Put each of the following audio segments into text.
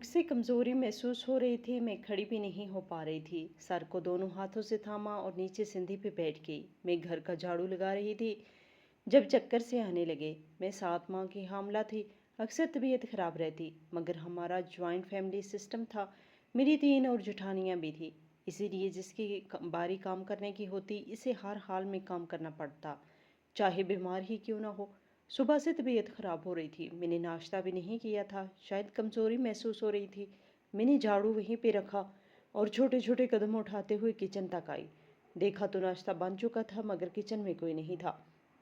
भूख से कमज़ोरी महसूस हो रही थी। मैं खड़ी भी नहीं हो पा रही थी। सर को दोनों हाथों से थामा और नीचे सीढ़ी पे बैठ गई। मैं घर का झाड़ू लगा रही थी जब चक्कर से आने लगे। मैं 7 माह की हामला थी। अक्सर तबीयत खराब रहती, मगर हमारा ज्वाइंट फैमिली सिस्टम था। मेरी 3 और जेठानियाँ भी थी, इसीलिए जिसकी बारी काम करने की होती इसे हर हाल में काम करना पड़ता, चाहे बीमार ही क्यों ना हो। सुबह से तबीयत ख़राब हो रही थी। मैंने नाश्ता भी नहीं किया था, शायद कमज़ोरी महसूस हो रही थी। मैंने झाड़ू वहीं पे रखा और छोटे छोटे कदम उठाते हुए किचन तक आई। देखा तो नाश्ता बन चुका था, मगर किचन में कोई नहीं था।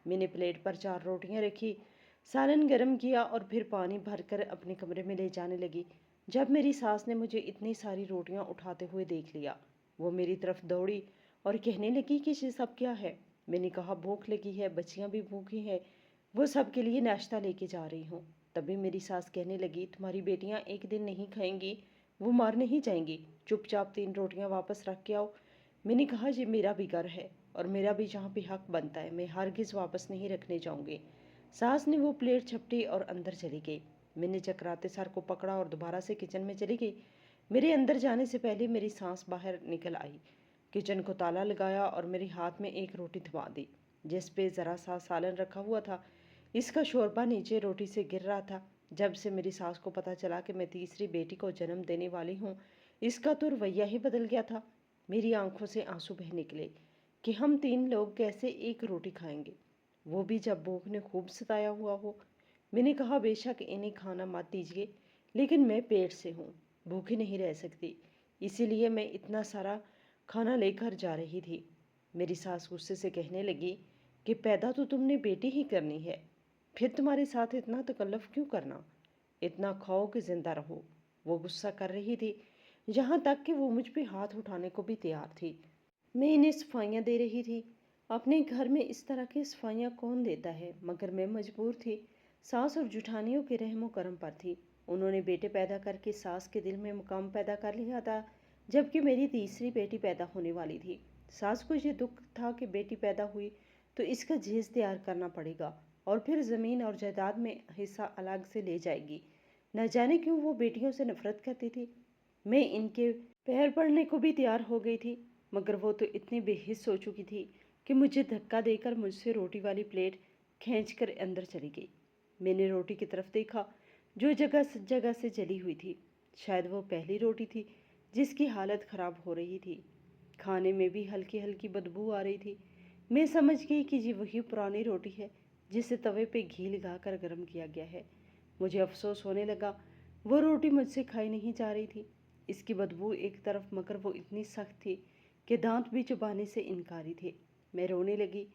मैंने प्लेट पर 4 रोटियां रखी, सालन गर्म किया और फिर पानी भरकर अपने कमरे में ले जाने लगी। जब मेरी सास ने मुझे इतनी सारी रोटियां उठाते हुए देख लिया, वो मेरी तरफ दौड़ी और कहने लगी कि ये सब क्या है। मैंने कहा भूख लगी है, बच्चियां भी भूखी हैं, वो सब के लिए नाश्ता लेके जा रही हूँ। तभी मेरी सास कहने लगी, तुम्हारी बेटियां एक दिन नहीं खाएंगी, वो मार नहीं जाएंगी, चुपचाप 3 रोटियां वापस रख के आओ। मैंने कहा ये मेरा भी घर है और मेरा भी जहाँ पे हक बनता है, मैं हरगिज़ वापस नहीं रखने जाऊँगी। सास ने वो प्लेट झपटी और अंदर चली गई। मैंने चकराते सर को पकड़ा और दोबारा से किचन में चली गई। मेरे अंदर जाने से पहले मेरी सास बाहर निकल आई, किचन को ताला लगाया और मेरे हाथ में एक रोटी थमा दी जिस पे ज़रा सा सालन रखा हुआ था। इसका शोरबा नीचे रोटी से गिर रहा था। जब से मेरी सास को पता चला कि मैं तीसरी बेटी को जन्म देने वाली हूँ, इसका तो रवैया ही बदल गया था। मेरी आंखों से आंसू बह निकले कि हम 3 लोग कैसे एक रोटी खाएंगे, वो भी जब भूख ने खूब सताया हुआ हो। मैंने कहा बेशक इन्हें खाना मत दीजिए, लेकिन मैं पेट से हूँ, भूखी नहीं रह सकती, इसीलिए मैं इतना सारा खाना लेकर जा रही थी। मेरी सास गुस्से से कहने लगी कि पैदा तो तुमने बेटी ही करनी है, फिर तुम्हारे साथ इतना तकल्लुफ़ क्यों करना, इतना खाओ कि ज़िंदा रहो। वो गुस्सा कर रही थी, यहाँ तक कि वो मुझ पे हाथ उठाने को भी तैयार थी। मैं इन्हें सफाइयाँ दे रही थी। अपने घर में इस तरह की सफाइयाँ कौन देता है, मगर मैं मजबूर थी। सास और जुठानियों के रहमो करम पर थी। उन्होंने बेटे पैदा करके सास के दिल में मुकाम पैदा कर लिया था, जबकि मेरी तीसरी बेटी पैदा होने वाली थी। सास को ये दुख था कि बेटी पैदा हुई तो इसका जहेज तैयार करना पड़ेगा और फिर ज़मीन और जायदाद में हिस्सा अलग से ले जाएगी। न जाने क्यों वो बेटियों से नफरत करती थी। मैं इनके पैर पड़ने को भी तैयार हो गई थी, मगर वो तो इतनी बेहिस हो चुकी थी कि मुझे धक्का देकर मुझसे रोटी वाली प्लेट खींचकर अंदर चली गई। मैंने रोटी की तरफ देखा जो जगह जगह से जली हुई थी। शायद वो पहली रोटी थी जिसकी हालत ख़राब हो रही थी। खाने में भी हल्की हल्की बदबू आ रही थी। मैं समझ गई कि ये वही पुरानी रोटी है जिसे तवे पे घी लगाकर गर्म किया गया है। मुझे अफसोस होने लगा, वो रोटी मुझसे खाई नहीं जा रही थी। इसकी बदबू एक तरफ, मगर वो इतनी सख्त थी कि दांत भी चबाने से इनकारी थे। मैं रोने लगी।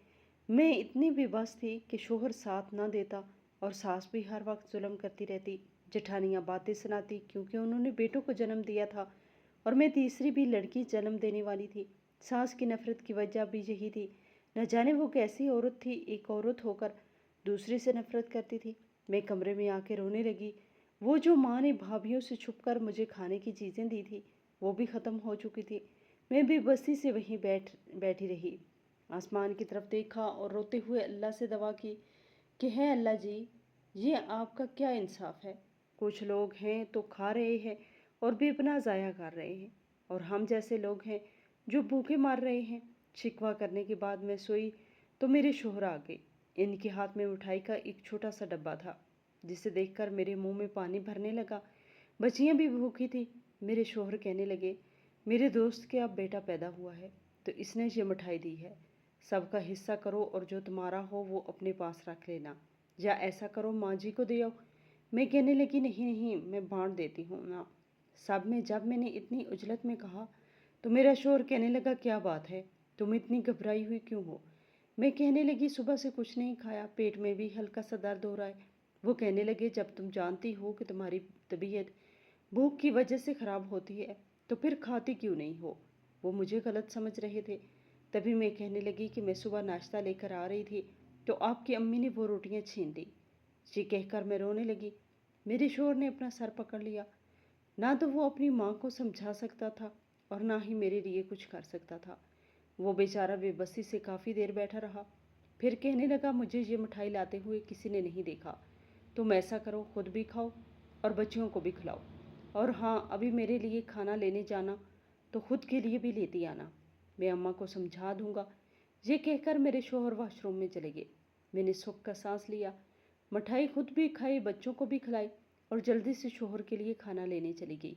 मैं इतनी बेबस थी कि शोहर साथ ना देता और सास भी हर वक्त जुल्म करती रहती। जेठानियाँ बातें सुनाती क्योंकि उन्होंने बेटों को जन्म दिया था और मैं तीसरी भी लड़की जन्म देने वाली थी। सास की नफरत की वजह भी यही थी। न जाने वो कैसी औरत थी, एक औरत होकर दूसरी से नफरत करती थी। मैं कमरे में आके रोने लगी। वो जो माँ ने भाभीियों से छुपकर मुझे खाने की चीज़ें दी थी, वो भी ख़त्म हो चुकी थी। मैं बेबसी से वहीं बैठी रही। आसमान की तरफ देखा और रोते हुए अल्लाह से दुआ की कि है अल्लाह जी, ये आपका क्या इंसाफ है। कुछ लोग हैं तो खा रहे हैं और बेपनाह ज़ाया कर रहे हैं, और हम जैसे लोग हैं जो भूखे मार रहे हैं। शिकवा करने के बाद मैं सोई तो मेरे शोहर आ गए। इनके हाथ में मिठाई का एक छोटा सा डब्बा था, जिसे देखकर मेरे मुंह में पानी भरने लगा। बच्चियां भी भूखी थी। मेरे शोहर कहने लगे, मेरे दोस्त के अब बेटा पैदा हुआ है तो इसने ये मिठाई दी है, सबका हिस्सा करो और जो तुम्हारा हो वो अपने पास रख लेना, या ऐसा करो माँ जी को दे आओ। मैं कहने लगी, नहीं नहीं, मैं बांट देती हूँ ना। सब में जब मैंने इतनी उजलत में कहा तो मेरा शोहर कहने लगा, क्या बात है, तुम इतनी घबराई हुई क्यों हो। मैं कहने लगी, सुबह से कुछ नहीं खाया, पेट में भी हल्का सा दर्द हो रहा है। वो कहने लगे, जब तुम जानती हो कि तुम्हारी तबीयत भूख की वजह से ख़राब होती है तो फिर खाती क्यों नहीं हो। वो मुझे गलत समझ रहे थे। तभी मैं कहने लगी कि मैं सुबह नाश्ता लेकर आ रही थी तो आपकी अम्मी ने वो रोटियां छीन दी। ये कहकर मैं रोने लगी। मेरे शोहर ने अपना सर पकड़ लिया। ना तो वो अपनी माँ को समझा सकता था और ना ही मेरे लिए कुछ कर सकता था। वो बेचारा बेबसी से काफ़ी देर बैठा रहा, फिर कहने लगा, मुझे ये मिठाई लाते हुए किसी ने नहीं देखा। तुम ऐसा करो, खुद भी खाओ और बच्चियों को भी खिलाओ और हाँ, अभी मेरे लिए खाना लेने जाना तो खुद के लिए भी लेती आना, मैं अम्मा को समझा दूंगा। ये कहकर मेरे शौहर वॉशरूम में चले गए। मैंने सुख का सांस लिया, मिठाई खुद भी खाई, बच्चों को भी खिलाई और जल्दी से शौहर के लिए खाना लेने चली गई।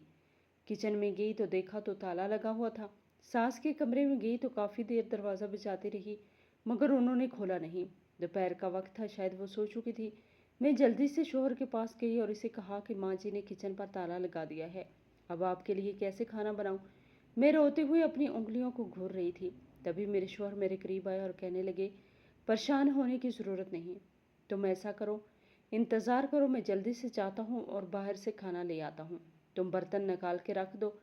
किचन में गई तो देखा तो ताला लगा हुआ था। सास के कमरे में गई तो काफ़ी देर दरवाज़ा बजाती रही, मगर उन्होंने खोला नहीं। दोपहर का वक्त था, शायद वो सो चुकी थी। मैं जल्दी से शौहर के पास गई और इसे कहा कि माँ जी ने किचन पर ताला लगा दिया है, अब आपके लिए कैसे खाना बनाऊँ। मैं रोते हुए अपनी उंगलियों को घूर रही थी। तभी मेरे शौहर मेरे करीब आए और कहने लगे, परेशान होने की ज़रूरत नहीं, तुम ऐसा करो, इंतज़ार करो, मैं जल्दी से जाता हूँ और बाहर से खाना ले आता हूँ, तुम बर्तन निकाल के रख दो।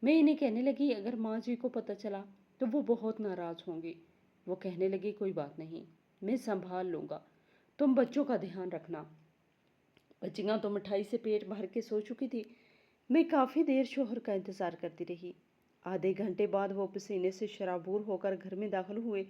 मैं इन्हें कहने लगी, अगर माँ जी को पता चला तो वो बहुत नाराज़ होंगी। वो कहने लगी, कोई बात नहीं, मैं संभाल लूँगा, तुम बच्चों का ध्यान रखना। बच्चियाँ तो मिठाई से पेट भर के सो चुकी थी। मैं काफ़ी देर शौहर का इंतज़ार करती रही। आधे घंटे बाद वो पसीने से शराबूर होकर घर में दाखिल हुए।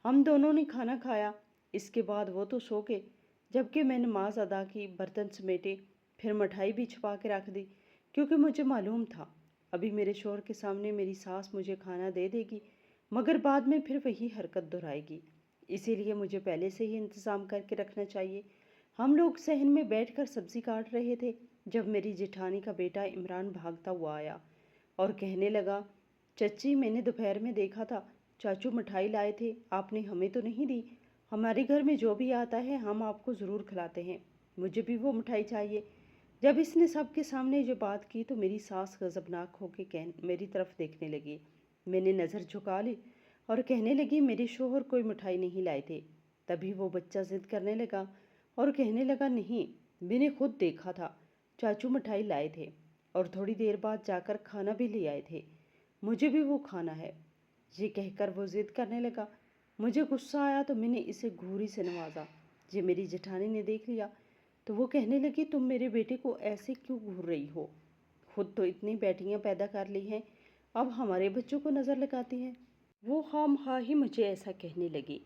हम दोनों ने खाना खाया। इसके बाद वो तो सो गए, जबकि मैं नमाज अदा की, बर्तन समेटे, फिर मिठाई भी छुपा के रख दी, क्योंकि मुझे मालूम था अभी मेरे शौहर के सामने मेरी सास मुझे खाना दे देगी, मगर बाद में फिर वही हरकत दोहराएगी। इसीलिए मुझे पहले से ही इंतज़ाम करके रखना चाहिए। हम लोग सहन में बैठकर सब्ज़ी काट रहे थे जब मेरी जेठानी का बेटा इमरान भागता हुआ आया और कहने लगा, चच्ची, मैंने दोपहर में देखा था, चाचू मिठाई लाए थे, आपने हमें तो नहीं दी। हमारे घर में जो भी आता है हम आपको ज़रूर खिलाते हैं, मुझे भी वो मिठाई चाहिए। जब इसने सबके सामने जो बात की तो मेरी सास गज़बनाक होकर मेरी तरफ देखने लगी। मैंने नज़र झुका ली और कहने लगी, मेरे शौहर कोई मिठाई नहीं लाए थे। तभी वो बच्चा ज़िद करने लगा और कहने लगा, नहीं, मैंने खुद देखा था, चाचू मिठाई लाए थे और थोड़ी देर बाद जाकर खाना भी ले आए थे, मुझे भी वो खाना है। ये कहकर वो ज़िद करने लगा। मुझे गुस्सा आया तो मैंने इसे घूरी से नवाजा। ये मेरी जेठानी ने देख लिया तो वो कहने लगी, तुम मेरे बेटे को ऐसे क्यों घूर रही हो, खुद तो इतनी बेटियां पैदा कर ली हैं, अब हमारे बच्चों को नज़र लगाती है। वो खामखा ही मुझे ऐसा कहने लगी।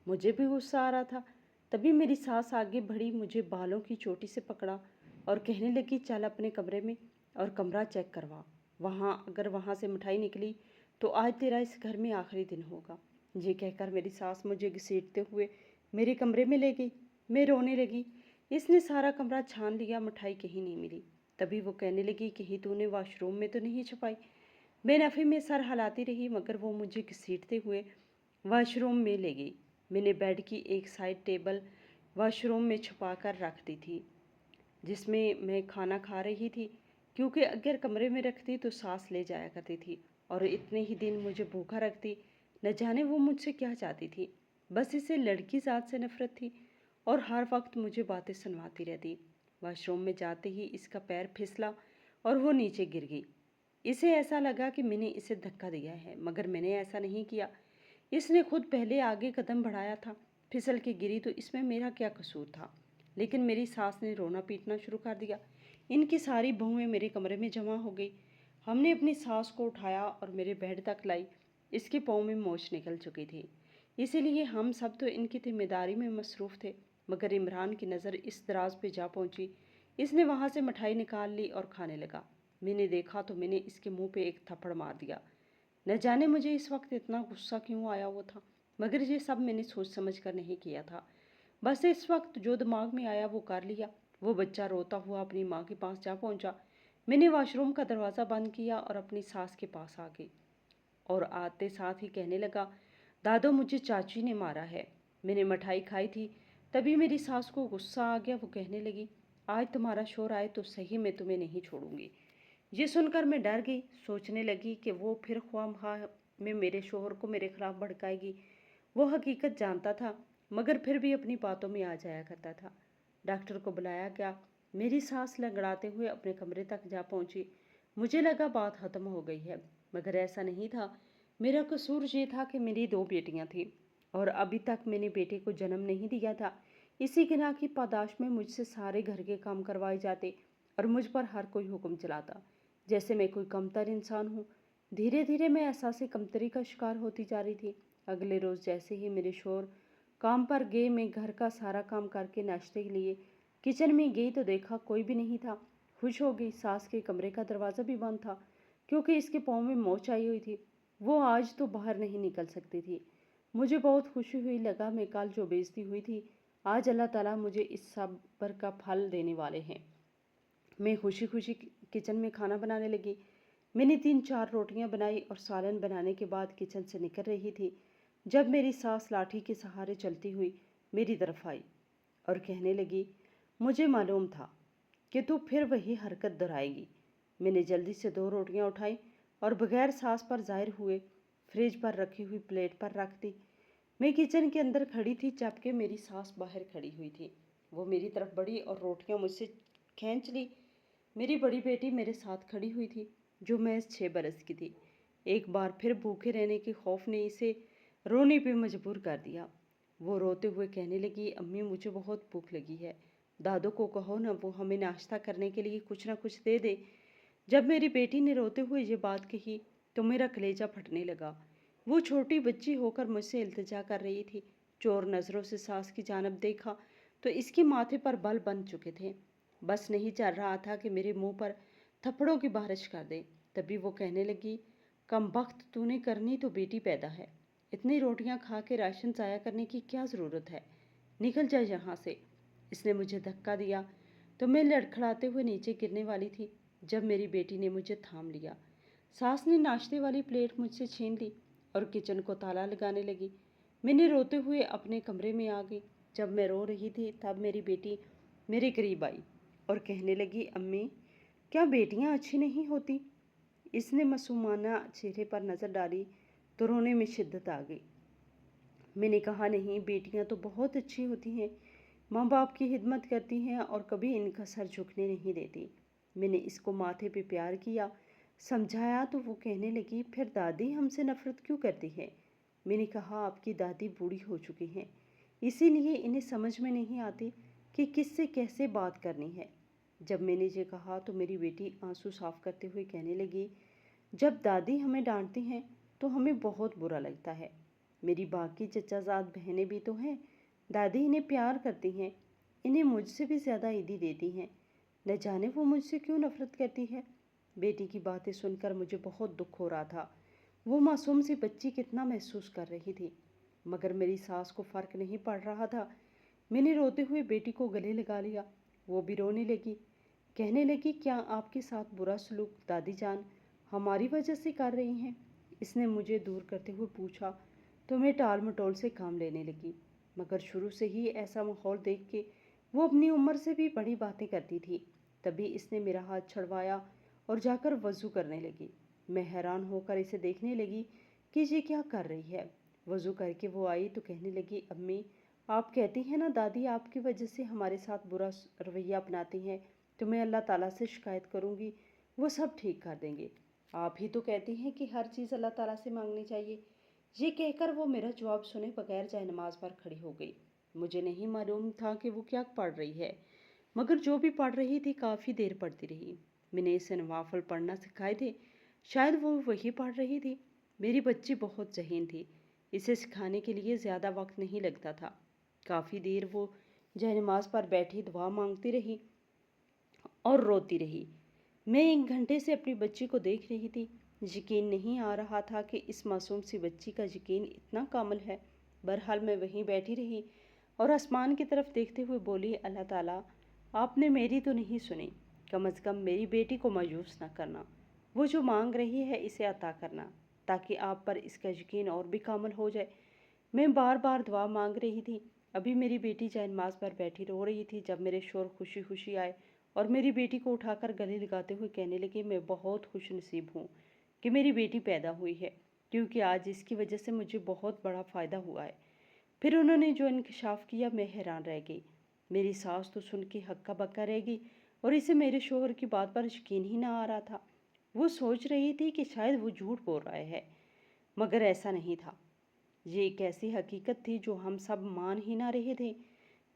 मुझे भी गुस्सा आ रहा था। तभी मेरी सास आगे बढ़ी, मुझे बालों की चोटी से पकड़ा और कहने लगी, चल अपने कमरे में और कमरा चेक करवा, अगर वहाँ से मिठाई निकली तो आज तेरा इस घर में आखिरी दिन होगा। ये कहकर मेरी सास मुझे घसीटते हुए मेरे कमरे में ले गई। मैं रोने लगी। इसने सारा कमरा छान लिया, मिठाई कहीं नहीं मिली। तभी वो कहने लगी, कहीं तूने वॉशरूम में तो नहीं छुपाई। मैं नफ़े में सर हिलाती रही, मगर वो मुझे घसीटते हुए वॉशरूम में ले गई। मैंने बेड की एक साइड टेबल वॉशरूम में छुपा कर रख दी थी, जिसमें मैं खाना खा रही थी, क्योंकि अगर कमरे में रखती तो सास ले जाया करती थी और इतने ही दिन मुझे भूखा रखती। न जाने वो मुझसे क्या चाहती थी। बस इसे लड़की ज़ात से नफरत थी और हर वक्त मुझे बातें सुनवाती रहती। वॉशरूम में जाते ही इसका पैर फिसला और वो नीचे गिर गई। इसे ऐसा लगा कि मैंने इसे धक्का दिया है, मगर मैंने ऐसा नहीं किया। इसने खुद पहले आगे कदम बढ़ाया था। फिसल के गिरी तो इसमें मेरा क्या कसूर था। लेकिन मेरी सास ने रोना पीटना शुरू कर दिया। इनकी सारी बहुएं मेरे कमरे में जमा हो गई। हमने अपनी सास को उठाया और मेरे बेड तक लाई। इसके पाँव में मोच निकल चुकी थी, इसीलिए हम सब तो इनकी जिम्मेदारी में मसरूफ़ थे। मगर इमरान की नज़र इस दराज पे जा पहुंची। इसने वहाँ से मिठाई निकाल ली और खाने लगा। मैंने देखा तो मैंने इसके मुंह पे एक थप्पड़ मार दिया। न जाने मुझे इस वक्त इतना गुस्सा क्यों आया हुआ था, मगर ये सब मैंने सोच समझ कर नहीं किया था। बस इस वक्त जो दिमाग में आया वो कर लिया। वो बच्चा रोता हुआ अपनी माँ के पास जा पहुंचा। मैंने वॉशरूम का दरवाज़ा बंद किया और अपनी सास के पास आ गई और आते साथ ही कहने लगा, दादो, मुझे चाची ने मारा है, मैंने मिठाई खाई थी। तभी मेरी सास को गुस्सा आ गया। वो कहने लगी, आज तुम्हारा शोर आए तो सही, मैं तुम्हें नहीं छोड़ूंगी। ये सुनकर मैं डर गई। सोचने लगी कि वो फिर ख्वामखा में मेरे शोहर को मेरे खिलाफ भड़काएगी। वो हकीकत जानता था, मगर फिर भी अपनी बातों में आ जाया करता था। डॉक्टर को बुलाया गया। मेरी सांस लंगड़ाते हुए अपने कमरे तक जा पहुंची। मुझे लगा बात ख़त्म हो गई है, मगर ऐसा नहीं था। मेरा कसूर ये था कि मेरी 2 बेटियां थीं और अभी तक मैंने बेटे को जन्म नहीं दिया था। इसी गुनाह की पादाश में मुझसे सारे घर के काम करवाए जाते और मुझ पर हर कोई हुक्म चलाता, जैसे मैं कोई कमतर इंसान हूँ। धीरे धीरे मैं एहसास कमतरी का शिकार होती जा रही थी। अगले रोज़ जैसे ही मेरे शोर काम पर गए, मैं घर का सारा काम करके नाश्ते के लिए किचन में गई तो देखा कोई भी नहीं था। خوش ہو گئی۔ ساس کے کمرے کا دروازہ بھی بند تھا کیونکہ اس کے پاؤں میں موچ آئی ہوئی تھی۔ وہ آج تو باہر نہیں نکل سکتی تھی۔ مجھے بہت خوشی ہوئی، لگا میں کل جو بےعزتی ہوئی تھی آج اللہ تعالیٰ مجھے اس صبر کا پھل دینے والے ہیں۔ میں خوشی خوشی کچن میں کھانا بنانے لگی۔ میں نے 3-4 روٹیاں بنائی اور سالن بنانے کے بعد کچن سے نکل رہی تھی جب میری ساس لاٹھی کے سہارے چلتی ہوئی میری طرف آئی اور کہنے لگی، مجھے معلوم تھا کہ تو پھر وہی حرکت دہرائے گی۔ میں نے جلدی سے 2 روٹیاں اٹھائیں اور بغیر ساس پر ظاہر ہوئے فریج پر رکھی ہوئی پلیٹ پر رکھ دی۔ میں کچن کے اندر کھڑی تھی جبکہ میری ساس باہر کھڑی ہوئی تھی۔ وہ میری طرف بڑھی اور روٹیاں مجھ سے کھینچ لی۔ میری بڑی بیٹی میرے ساتھ کھڑی ہوئی تھی جو محض 6 برس کی تھی۔ ایک بار پھر بھوکے رہنے کے خوف نے اسے رونے پہ مجبور کر دیا۔ وہ روتے ہوئے کہنے لگی، امی مجھے بہت بھوک لگی ہے، دادو کو کہو نا وہ ہمیں ناشتہ کرنے کے لیے کچھ نہ کچھ دے دے۔ جب میری بیٹی نے روتے ہوئے یہ بات کہی تو میرا کلیجہ پھٹنے لگا۔ وہ چھوٹی بچی ہو کر مجھ سے التجا کر رہی تھی۔ چور نظروں سے ساس کی جانب دیکھا تو اس کے ماتھے پر بل بن چکے تھے۔ بس نہیں چل رہا تھا کہ میرے منہ پر تھپڑوں کی بارش کر دے۔ تبھی وہ کہنے لگی، کم بخت تو نے کرنی تو بیٹی پیدا ہے، اتنی روٹیاں کھا کے راشن ضائع کرنے کی کیا ضرورت ہے، نکل جائے یہاں سے۔ اس نے مجھے دھکا دیا تو میں لڑکھڑاتے ہوئے نیچے گرنے والی تھی جب میری بیٹی نے مجھے تھام لیا۔ ساس نے ناشتے والی پلیٹ مجھ سے چھین لی اور کچن کو تالا لگانے لگی۔ میں نے روتے ہوئے اپنے کمرے میں آ گئی۔ جب میں رو رہی تھی تب میری بیٹی میرے قریب آئی اور کہنے لگی، امی کیا بیٹیاں اچھی نہیں ہوتی؟ اس نے معصومانہ چہرے پر نظر ڈالی تو رونے میں شدت آ گئی۔ میں نے کہا، نہیں، بیٹیاں تو بہت اچھی ہوتی ہیں، ماں باپ کی خدمت کرتی ہیں اور کبھی ان کا سر جھکنے نہیں دیتی۔ میں نے اس کو ماتھے پہ پیار کیا، سمجھایا تو وہ کہنے لگی، پھر دادی ہم سے نفرت کیوں کرتی ہے؟ میں نے کہا، آپ کی دادی بوڑھی ہو چکی ہیں، اسی لیے انہیں سمجھ میں نہیں آتی کہ کس سے کیسے بات کرنی ہے۔ جب میں نے یہ کہا تو میری بیٹی آنسو صاف کرتے ہوئے کہنے لگی، جب دادی ہمیں ڈانٹتی ہیں تو ہمیں بہت برا لگتا ہے۔ میری باقی چچا زاد بہنیں بھی تو ہیں، دادی انہیں پیار کرتی ہیں، انہیں مجھ سے بھی زیادہ عیدی دیتی ہیں، نہ جانے وہ مجھ سے کیوں نفرت کرتی ہے۔ بیٹی کی باتیں سن کر مجھے بہت دکھ ہو رہا تھا۔ وہ معصوم سی بچی کتنا محسوس کر رہی تھی، مگر میری ساس کو فرق نہیں پڑ رہا تھا۔ میں نے روتے ہوئے بیٹی کو گلے لگا لیا، وہ بھی رونے لگی، کہنے لگی، کیا آپ کے ساتھ برا سلوک دادی جان ہماری وجہ سے کر رہی ہیں؟ اس نے مجھے دور کرتے ہوئے پوچھا تو میں ٹال مٹول سے کام لینے لگی، مگر شروع سے ہی ایسا ماحول دیکھ کے وہ اپنی عمر سے بھی بڑی باتیں کرتی تھی۔ تبھی اس نے میرا ہاتھ چھڑوایا اور جا کر وضو کرنے لگی۔ میں حیران ہو کر اسے دیکھنے لگی کہ یہ کیا کر رہی ہے۔ وضو کر کے وہ آئی تو کہنے لگی، امی آپ کہتی ہیں نا دادی آپ کی وجہ سے ہمارے ساتھ برا رویہ اپناتی ہیں، تو میں اللہ تعالیٰ سے شکایت کروں گی، وہ سب ٹھیک کر دیں گے۔ آپ ہی تو کہتی ہیں کہ ہر چیز اللہ تعالیٰ سے مانگنی چاہیے۔ یہ کہہ کر وہ میرا جواب سنے بغیر جائے نماز پر کھڑی ہو گئی۔ مجھے نہیں معلوم تھا کہ وہ کیا پڑھ رہی ہے، مگر جو بھی پڑھ رہی تھی کافی دیر پڑھتی رہی۔ میں نے اسے نوافل پڑھنا سکھائے تھے، شاید وہ وہی پڑھ رہی تھی۔ میری بچی بہت ذہین تھی، اسے سکھانے کے لیے زیادہ وقت نہیں لگتا تھا۔ کافی دیر وہ جائے نماز پر بیٹھی دعا مانگتی رہی اور روتی رہی۔ میں 1 گھنٹے سے اپنی بچی کو دیکھ رہی تھی، یقین نہیں آ رہا تھا کہ اس معصوم سی بچی کا یقین اتنا کامل ہے۔ بہرحال میں وہیں بیٹھی رہی اور آسمان کی طرف دیکھتے ہوئے بولی، اللہ تعالیٰ آپ نے میری تو نہیں سنی، کم از کم میری بیٹی کو مایوس نہ کرنا، وہ جو مانگ رہی ہے اسے عطا کرنا تاکہ آپ پر اس کا یقین اور بھی کامل ہو جائے۔ میں بار بار دعا مانگ رہی تھی۔ ابھی میری بیٹی جائے نماز پر بیٹھی رو رہی تھی جب میرے شوہر خوشی خوشی آئے اور میری بیٹی کو اٹھا کر گلے لگاتے ہوئے کہنے لگے، میں بہت خوش نصیب ہوں کہ میری بیٹی پیدا ہوئی ہے، کیونکہ آج اس کی وجہ سے مجھے بہت بڑا فائدہ ہوا ہے۔ پھر انہوں نے جو انکشاف کیا میں حیران رہ گئی۔ میری ساس تو سن کے ہکا بکا رہ گئی اور اسے میرے شوہر کی بات پر یقین ہی نہ آ رہا تھا۔ وہ سوچ رہی تھی کہ شاید وہ جھوٹ بول رہا ہے، مگر ایسا نہیں تھا۔ یہ ایک ایسی حقیقت تھی جو ہم سب مان ہی نہ رہے تھے۔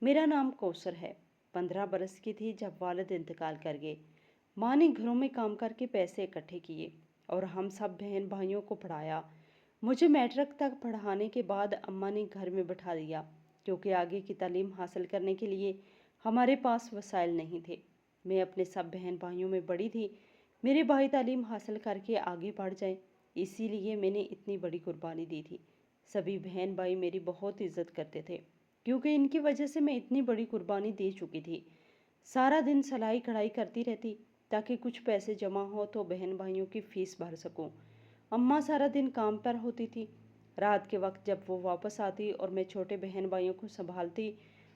میرا نام کوثر ہے، 15 برس کی تھی جب والد انتقال کر گئے۔ ماں نے گھروں میں کام کر کے پیسے اکٹھے کیے اور ہم سب بہن بھائیوں کو پڑھایا۔ مجھے میٹرک تک پڑھانے کے بعد اماں نے گھر میں بٹھا دیا کیونکہ آگے کی تعلیم حاصل کرنے کے لیے ہمارے پاس وسائل نہیں تھے۔ میں اپنے سب بہن بھائیوں میں بڑی تھی، میرے بھائی تعلیم حاصل کر کے آگے بڑھ جائیں، اسی لیے میں نے اتنی بڑی قربانی دی تھی۔ سبھی بہن بھائی میری بہت عزت کرتے تھے کیونکہ ان کی وجہ سے میں اتنی بڑی قربانی دے چکی تھی۔ سارا دن سلائی کڑھائی کرتی رہتی تاکہ کچھ پیسے جمع ہو تو بہن بھائیوں کی فیس بھر سکوں۔ اماں سارا دن کام پر ہوتی تھی۔ رات کے وقت جب وہ واپس آتی اور میں چھوٹے بہن بھائیوں کو سنبھالتی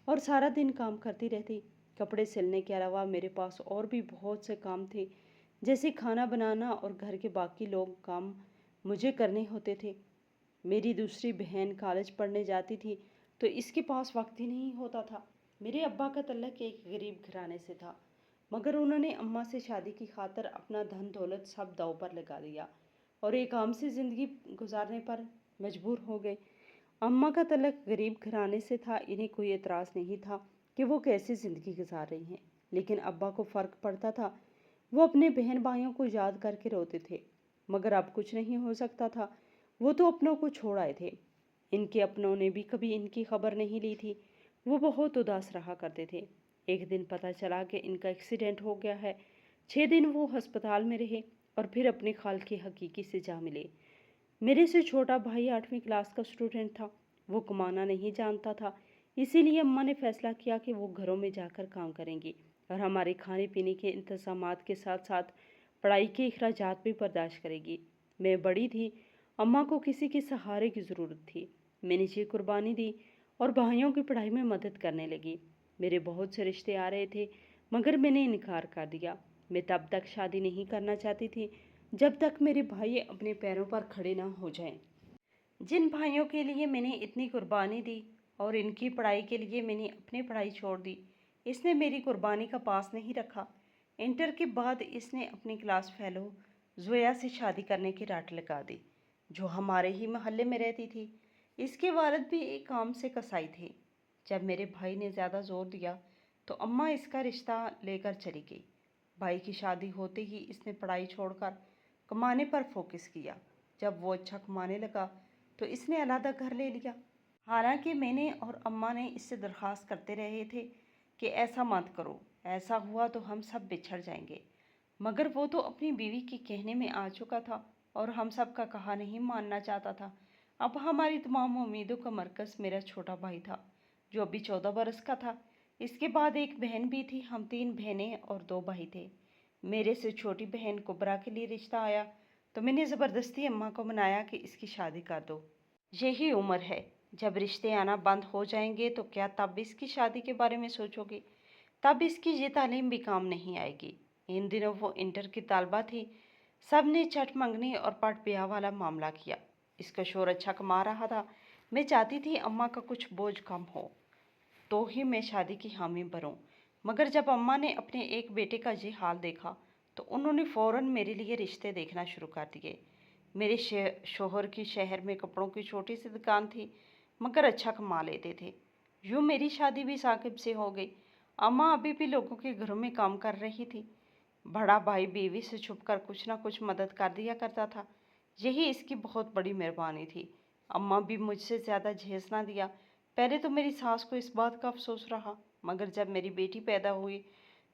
اور سارا دن کام کرتی رہتی۔ کپڑے سلنے کے علاوہ میرے پاس اور بھی بہت سے کام تھے، جیسے کھانا بنانا اور گھر کے باقی لوگ کام مجھے کرنے ہوتے تھے۔ میری دوسری بہن کالج پڑھنے جاتی تھی تو اس کے پاس وقت ہی نہیں ہوتا تھا۔ میرے ابا کا تعلق ایک غریب گھرانے سے تھا، مگر انہوں نے اماں سے شادی کی خاطر اپنا دھن دولت سب داؤ پر لگا دیا اور ایک عام سی زندگی گزارنے پر مجبور ہو گئے۔ اماں کا تعلق غریب گھرانے سے تھا، انہیں کوئی اعتراض نہیں تھا کہ وہ کیسی زندگی گزار رہی ہیں، لیکن ابا کو فرق پڑتا تھا۔ وہ اپنے بہن بھائیوں کو یاد کر کے روتے تھے، مگر اب کچھ نہیں ہو سکتا تھا، وہ تو اپنوں کو چھوڑ آئے تھے۔ ان کے اپنوں نے بھی کبھی ان کی خبر نہیں لی تھی، وہ بہت اداس رہا کرتے تھے۔ ایک دن پتہ چلا کہ ان کا ایکسیڈنٹ ہو گیا ہے۔ 6 دن وہ ہسپتال میں رہے اور پھر اپنے خال کے حقیقی سے جا ملے۔ میرے سے چھوٹا بھائی 8ویں کلاس کا اسٹوڈنٹ تھا، وہ کمانا نہیں جانتا تھا، اسی لیے اماں نے فیصلہ کیا کہ وہ گھروں میں جا کر کام کریں گی اور ہمارے کھانے پینے کے انتظامات کے ساتھ ساتھ پڑھائی کے اخراجات بھی برداشت کرے گی۔ میں بڑی تھی، اماں کو کسی کے سہارے کی ضرورت تھی۔ میں نے یہ قربانی دی اور بھائیوں کی پڑھائی میں مدد کرنے لگی۔ میرے بہت سے رشتے آ رہے تھے، مگر میں نے انکار کر دیا۔ میں تب تک شادی نہیں کرنا چاہتی تھی جب تک میرے بھائی اپنے پیروں پر کھڑے نہ ہو جائیں۔ جن بھائیوں کے لیے میں نے اتنی قربانی دی اور ان کی پڑھائی کے لیے میں نے اپنی پڑھائی چھوڑ دی، اس نے میری قربانی کا پاس نہیں رکھا۔ انٹر کے بعد اس نے اپنی کلاس فیلو زویا سے شادی کرنے کی رٹ لگا دی، جو ہمارے ہی محلے میں رہتی تھی۔ اس کے والد بھی ایک کام سے کسائی تھے۔ جب میرے بھائی نے زیادہ زور دیا تو اماں اس کا رشتہ لے کر چلی گئی۔ بھائی کی شادی ہوتے ہی اس نے پڑھائی چھوڑ کر کمانے پر فوکس کیا۔ جب وہ اچھا کمانے لگا تو اس نے علیحدہ گھر لے لیا۔ حالانکہ میں نے اور اماں نے اس سے درخواست کرتے رہے تھے کہ ایسا مت کرو، ایسا ہوا تو ہم سب بچھڑ جائیں گے، مگر وہ تو اپنی بیوی کے کہنے میں آ چکا تھا اور ہم سب کا کہا نہیں ماننا چاہتا تھا۔ اب ہماری تمام امیدوں کا مرکز میرا چھوٹا بھائی تھا، جو ابھی 14 برس کا تھا۔ اس کے بعد ایک بہن بھی تھی، ہم 3 بہنیں اور 2 بھائی تھے۔ میرے سے چھوٹی بہن کبرا کے لیے رشتہ آیا تو میں نے زبردستی اماں کو منایا کہ اس کی شادی کر دو۔ یہی عمر ہے، جب رشتے آنا بند ہو جائیں گے تو کیا تب اس کی شادی کے بارے میں سوچو گے؟ تب اس کی یہ تعلیم بھی کام نہیں آئے گی۔ ان دنوں وہ انٹر کی طالبہ تھی۔ سب نے چٹ منگنی اور پٹ بیاہ والا معاملہ کیا۔ اس کا شوہر اچھا کما رہا تھا۔ میں چاہتی تھی اماں کا کچھ بوجھ کم ہو تو ہی میں شادی کی حامی بھروں، مگر جب اماں نے اپنے ایک بیٹے کا یہ حال دیکھا تو انہوں نے فوراً میرے لیے رشتے دیکھنا شروع کر دیے۔ میرے شوہر کی شہر میں کپڑوں کی چھوٹی سی دکان تھی، مگر اچھا کما لیتے تھے۔ یوں میری شادی بھی ثاقب سے ہو گئی۔ اماں ابھی بھی لوگوں کے گھروں میں کام کر رہی تھی۔ بڑا بھائی بیوی سے چھپ کر کچھ نہ کچھ مدد کر دیا کرتا تھا، یہی اس کی بہت بڑی مہربانی تھی۔ اماں بھی مجھ سے زیادہ جھیس نہ دیا۔ پہلے تو میری ساس کو اس بات کا افسوس رہا، مگر جب میری بیٹی پیدا ہوئی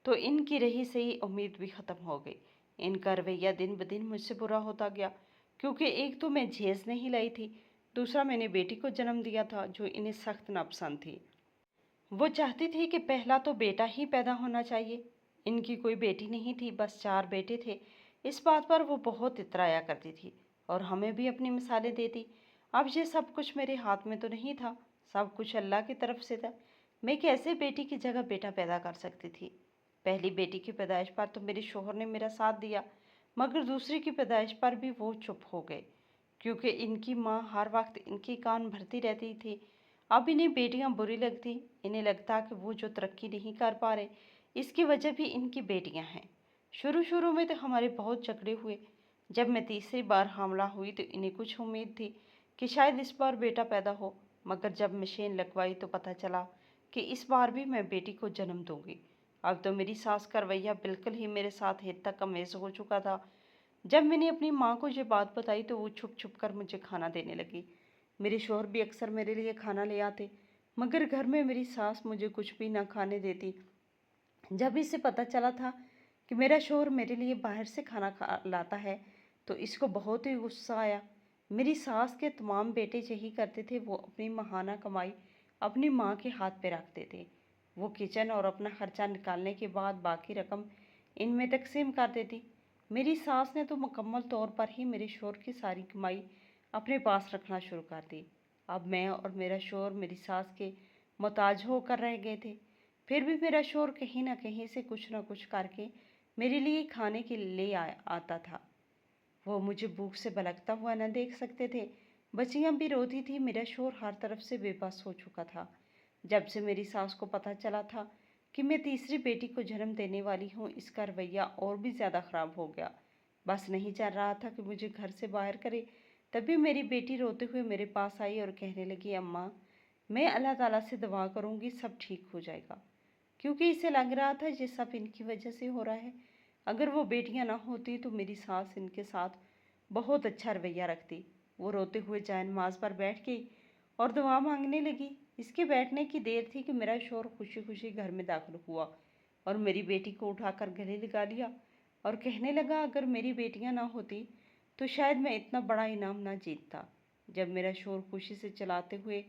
تو ان کی رہی سہی امید بھی ختم ہو گئی۔ ان کا رویہ دن بدن مجھ سے برا ہوتا گیا، کیونکہ ایک تو میں جھیس نہیں لائی تھی، دوسرا میں نے بیٹی کو جنم دیا تھا جو انہیں سخت ناپسند تھی۔ وہ چاہتی تھی کہ پہلا تو بیٹا ہی پیدا ہونا چاہیے۔ ان کی کوئی بیٹی نہیں تھی، بس 4 بیٹے تھے۔ اس بات پر وہ بہت اترایا کرتی تھی اور ہمیں بھی اپنی مثالیں دیتی۔ اب یہ سب کچھ میرے ہاتھ میں تو نہیں تھا، سب کچھ اللہ کی طرف سے تھا۔ میں کیسے بیٹی کی جگہ بیٹا پیدا کر سکتی تھی؟ پہلی بیٹی کی پیدائش پر تو میرے شوہر نے میرا ساتھ دیا، مگر دوسری کی پیدائش پر بھی وہ چپ ہو گئے، کیونکہ ان کی ماں ہر وقت ان کی کان بھرتی رہتی تھی۔ اب انہیں بیٹیاں بری لگتی، انہیں لگتا کہ وہ جو ترقی نہیں کر پا رہے اس کی وجہ بھی ان کی بیٹیاں ہیں۔ شروع میں تو ہمارے بہت جھگڑے ہوئے۔ جب میں تیسری بار حاملہ ہوئی تو انہیں کچھ امید تھی کہ شاید اس بار بیٹا پیدا ہو، مگر جب مشین لگوائی تو پتہ چلا کہ اس بار بھی میں بیٹی کو جنم دوں گی۔ اب تو میری ساس کا رویہ بالکل ہی میرے ساتھ حد تک امیز ہو چکا تھا۔ جب میں نے اپنی ماں کو یہ بات بتائی تو وہ چھپ چھپ کر مجھے کھانا دینے لگی۔ میرے شوہر بھی اکثر میرے لیے کھانا لے آتے، مگر گھر میں میری ساس مجھے کچھ بھی نہ کھانے دیتی जब इसे पता चला था कि मेरा शौहर मेरे लिए बाहर से खाना लाता है तो इसको बहुत ही गुस्सा आया। मेरी सास के तमाम बेटे यही करते थे, वो अपनी महाना कमाई अपनी माँ के हाथ पे रखते थे। वो किचन और अपना खर्चा निकालने के बाद बाकी रकम इनमें तकसीम कर देती। मेरी सास ने तो मुकम्मल तौर पर ही मेरे शौहर की सारी कमाई अपने पास रखना शुरू कर दी। अब मैं और मेरा शौहर मेरी सास के मोहताज होकर रह गए थे। फिर भी मेरा शौहर कहीं ना कहीं से कुछ ना कुछ करके मेरे लिए खाने के लिए आता था। वो मुझे भूख से भलकता हुआ न देख सकते थे। बच्चियां भी रोती थी। मेरा शौहर हर तरफ से बेबस हो चुका था। जब से मेरी सास को पता चला था कि मैं तीसरी बेटी को जन्म देने वाली हूँ, इसका रवैया और भी ज़्यादा ख़राब हो गया। बस नहीं चाह रहा था कि मुझे घर से बाहर करे। तभी मेरी बेटी रोते हुए मेरे पास आई और कहने लगी, अम्मा, मैं अल्लाह ताला से दुआ करूँगी सब ठीक हो जाएगा। क्योंकि इसे लग रहा था ये सब इनकी वजह से हो रहा है। अगर वो बेटियां ना होती तो मेरी सास इनके साथ बहुत अच्छा रवैया रखती। वो रोते हुए जाए नमाज पर बैठ गई और दुआ मांगने लगी। इसके बैठने की देर थी कि मेरा शौहर खुशी खुशी घर में दाखिल हुआ और मेरी बेटी को उठाकर गले लगा लिया और कहने लगा, अगर मेरी बेटियां ना होती तो शायद मैं इतना बड़ा इनाम ना जीतता। जब मेरा शौहर खुशी से चलाते हुए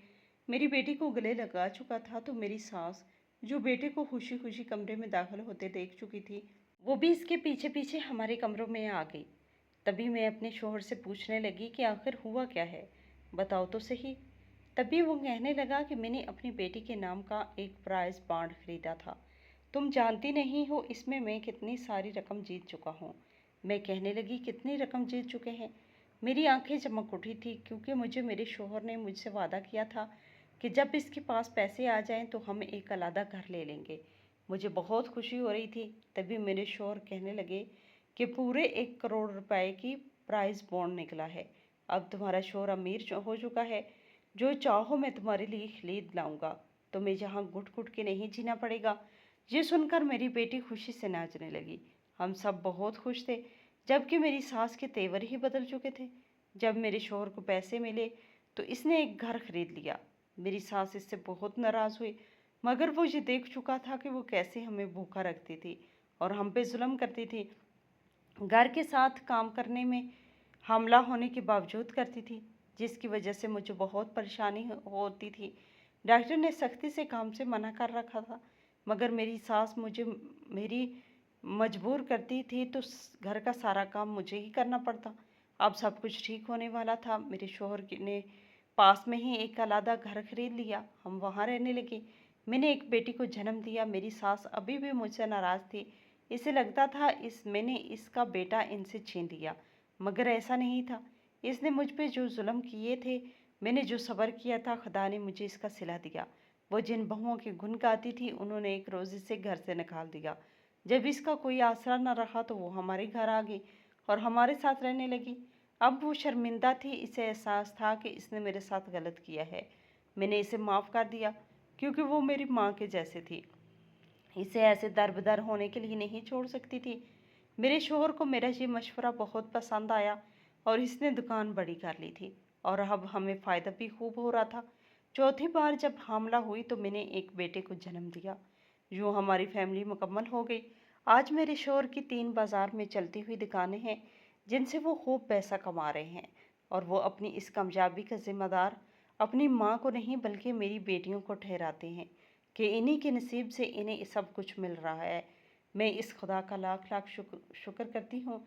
मेरी बेटी को गले लगा चुका था तो मेरी सास, जो बेटे को खुशी खुशी कमरे में दाखिल होते देख चुकी थी, वो भी इसके पीछे पीछे हमारे कमरों में आ गई। तभी मैं अपने शौहर से पूछने लगी कि आखिर हुआ क्या है, बताओ तो सही। तभी वो कहने लगा कि मैंने अपनी बेटी के नाम का एक प्राइज बॉन्ड खरीदा था। तुम जानती नहीं हो इसमें मैं कितनी सारी रकम जीत चुका हूँ। मैं कहने लगी, कितनी रकम जीत चुके हैं? मेरी आंखें चमक उठी थी क्योंकि मुझे मेरे शौहर ने मुझसे वादा किया था कि जब इसके पास पैसे आ जाएं तो हम एक अलग घर ले लेंगे। मुझे बहुत खुशी हो रही थी। तभी मेरे शौहर कहने लगे कि पूरे 1 करोड़ रुपए की प्राइज बॉन्ड निकला है। अब तुम्हारा शौहर अमीर हो चुका है। जो चाहो मैं तुम्हारे लिए खरीद लाऊंगा। तुम्हें जहाँ घुट घुट के नहीं जीना पड़ेगा। ये सुनकर मेरी बेटी खुशी से नाचने लगी। हम सब बहुत खुश थे, जबकि मेरी सास के तेवर ही बदल चुके थे। जब मेरे शौहर को पैसे मिले तो इसने एक घर खरीद लिया। मेरी सास इससे बहुत नाराज़ हुई, मगर वो ये देख चुका था कि वो कैसे हमें भूखा रखती थी और हम पे जुल्म करती थी। घर के साथ काम करने में हमला होने के बावजूद करती थी, जिसकी वजह से मुझे बहुत परेशानी होती थी। डॉक्टर ने सख्ती से काम से मना कर रखा था, मगर मेरी सास मुझे मेरी मजबूर करती थी तो घर का सारा काम मुझे ही करना पड़ता। अब सब कुछ ठीक होने वाला था। मेरे शौहर ने पास में ही एक अलग घर खरीद लिया। हम वहाँ रहने लगे। मैंने एक बेटी को जन्म दिया। मेरी सास अभी भी मुझसे नाराज़ थी। इसे लगता था मैंने इसका बेटा इनसे छीन लिया, मगर ऐसा नहीं था। इसने मुझ पे जो जुल्म किए थे, मैंने जो सब्र किया था, खुदा ने मुझे इसका सिला दिया। वो जिन बहुओं के गुण गाती थी, उन्होंने एक रोज़ इसे घर से निकाल दिया। जब इसका कोई आसरा न रहा तो वो हमारे घर आ गई और हमारे साथ रहने लगी। अब वो शर्मिंदा थी। इसे एहसास था कि इसने मेरे साथ गलत किया है। मैंने इसे माफ़ कर दिया क्योंकि वो मेरी माँ के जैसे थी। इसे ऐसे दरबदर होने के लिए नहीं छोड़ सकती थी। मेरे शौहर को मेरा ये मशवरा बहुत पसंद आया और इसने दुकान बड़ी कर ली थी और अब हमें फ़ायदा भी खूब हो रहा था। चौथी बार जब हामला हुई तो मैंने एक बेटे को जन्म दिया। यूँ हमारी फैमिली मुकम्मल हो गई। आज मेरे शौहर की 3 बाज़ार में चलती हुई दुकानें हैं, जिनसे वो खूब पैसा कमा रहे हैं और वो अपनी इस कामयाबी का ज़िम्मेदार अपनी माँ को नहीं बल्कि मेरी बेटियों को ठहराते हैं कि इन्हीं के नसीब से इन्हें सब कुछ मिल रहा है। मैं इस खुदा का लाख लाख शुक्र करती हूँ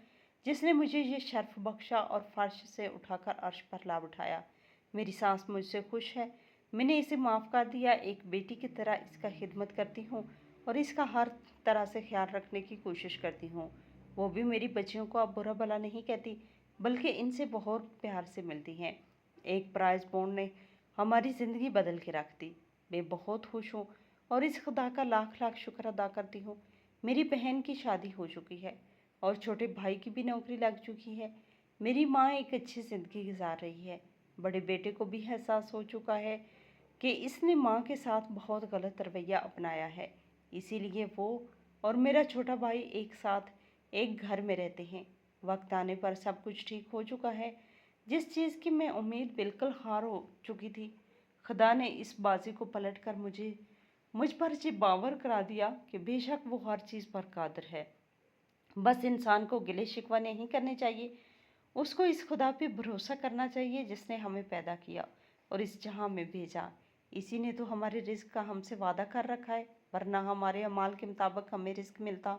जिसने मुझे ये शर्फ बख्शा और फर्श से उठाकर अर्श पर ला बिठाया। मेरी सास मुझसे खुश है। मैंने इसे माफ़ कर दिया। एक बेटी की तरह इसका खिदमत करती हूँ और इसका हर तरह से ख्याल रखने की कोशिश करती हूँ। वो भी मेरी बच्चियों को अब बुरा भला नहीं कहती, बल्कि इनसे बहुत प्यार से मिलती हैं। एक प्राइज बॉन्ड ने हमारी ज़िंदगी बदल के रख दी। मैं बहुत खुश हूँ और इस खुदा का लाख लाख शुक्र अदा करती हूँ। मेरी बहन की शादी हो चुकी है और छोटे भाई की भी नौकरी लग चुकी है। मेरी माँ एक अच्छी ज़िंदगी गुजार रही है। बड़े बेटे को भी एहसास हो चुका है कि इसने माँ के साथ बहुत गलत रवैया अपनाया है, इसीलिए वो और मेरा छोटा भाई एक साथ एक घर में रहते हैं। वक्त आने पर सब कुछ ठीक हो चुका है। जिस चीज़ की मैं उम्मीद बिल्कुल हार हो चुकी थी, खुदा ने इस बाजी को पलट कर मुझे مجھ پر یہ باور کرا دیا کہ بے شک وہ ہر چیز پر قادر ہے۔ بس انسان کو گلے شکوہ نہیں کرنے چاہیے، اس کو اس خدا پہ بھروسہ کرنا چاہیے جس نے ہمیں پیدا کیا اور اس جہاں میں بھیجا۔ اسی نے تو ہمارے رزق کا ہم سے وعدہ کر رکھا ہے، ورنہ ہمارے اعمال کے مطابق ہمیں رزق ملتا